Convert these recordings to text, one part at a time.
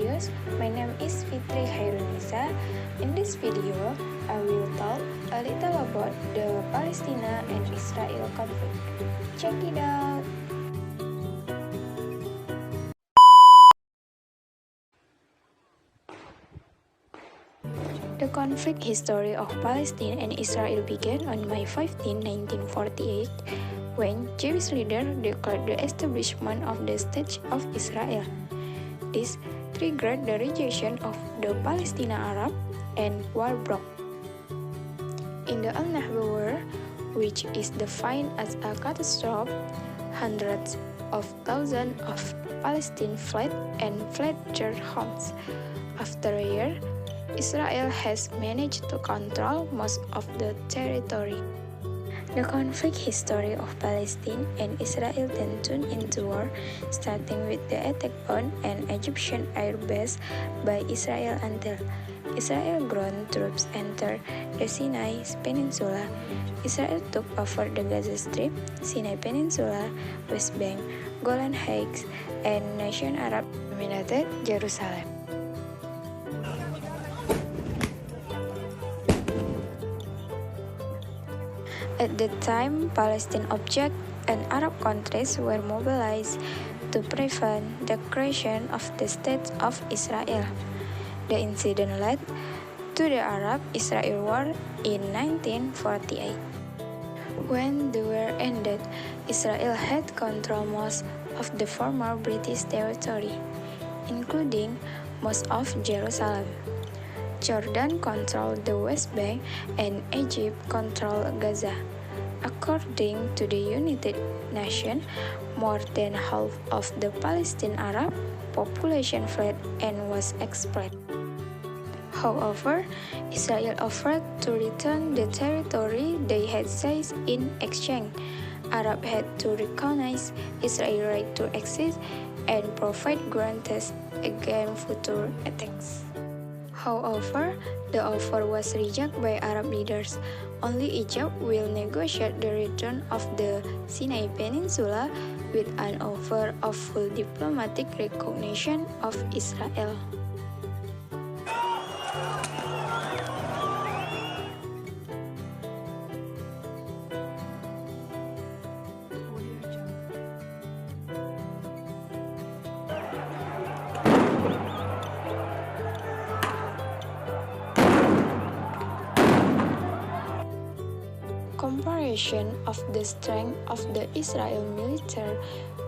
videos. My name is Fitri Khairun Nisa. In this video, I will talk a little about the Palestinian and Israel conflict. Check it out! The conflict history of Palestine and Israel began on May 15, 1948, when Jewish leaders declared the establishment of the State of Israel. This triggered the rejection of the Palestinian Arab, and war broke. In the Al-Nakba War, which is defined as a catastrophe, hundreds of thousands of Palestinians fled and fled their homes. After a year, Israel has managed to control most of the territory. The conflict history of Palestine and Israel then turned into war, starting with the attack on an Egyptian air base by Israel until Israel ground troops entered the Sinai Peninsula. Israel took over the Gaza Strip, Sinai Peninsula, West Bank, Golan Heights, and nation Arab dominated Jerusalem. At that time, Palestine objects and Arab countries were mobilized to prevent the creation of the State of Israel. The incident led to the Arab-Israel War in 1948. When the war ended, Israel had controlled most of the former British territory, including most of Jerusalem. Jordan controlled the West Bank and Egypt controlled Gaza. According to the United Nations, more than half of the Palestinian Arab population fled and was expelled. However, Israel offered to return the territory they had seized in exchange. Arabs had to recognize Israel's right to exist and provide guarantees against future attacks. However, the offer was rejected by Arab leaders. Only Egypt will negotiate the return of the Sinai Peninsula with an offer of full diplomatic recognition of Israel. Comparison of the strength of the Israel military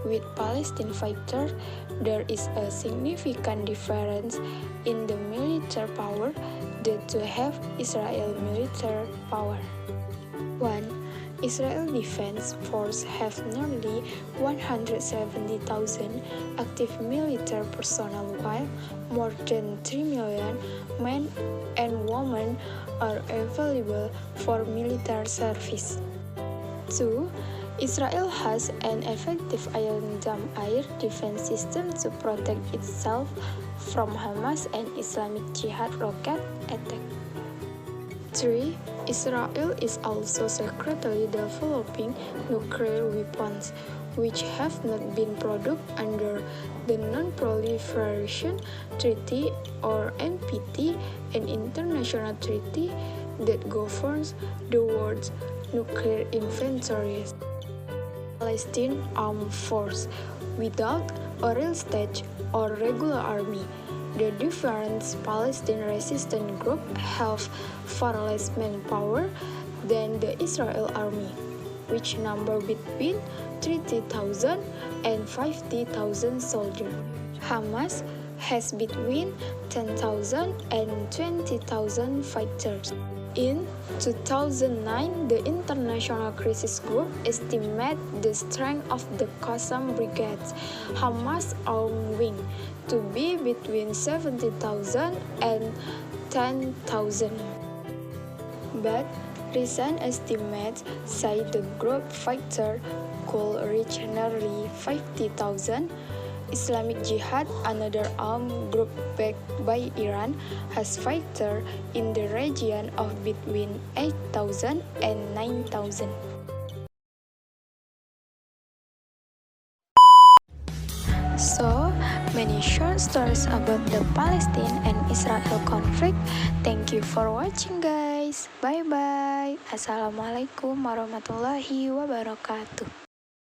with Palestine fighters, there is a significant difference in the military power due to have Israel military power. 1. Israel Defense Force have nearly 170,000 active military personnel, while more than 3 million men and women are available for military service. 2. Israel has an effective Iron Dome air defense system to protect itself from Hamas and Islamic Jihad rocket attack. 3. Israel is also secretly developing nuclear weapons, which have not been produced under the Non-Proliferation Treaty or NPT, an international treaty that governs the world's nuclear inventories. Palestinian Armed Force without a real state or regular army. The different Palestinian resistance groups have far less manpower than the Israel army, which number between 30,000 and 50,000 soldiers. Hamas has between 10,000 and 20,000 fighters. In 2009, the International Crisis Group estimated the strength of the Qassam Brigade's Hamas armed wing to be between 70,000 and 10,000. But recent estimates say the group fighter could reach nearly 50,000. Islamic Jihad, another armed group backed by Iran, has fighters in the region of between 8,000 and 9,000. So, many short stories about the Palestinian and Israel conflict. Thank you for watching, guys. Bye bye. Assalamualaikum warahmatullahi wabarakatuh.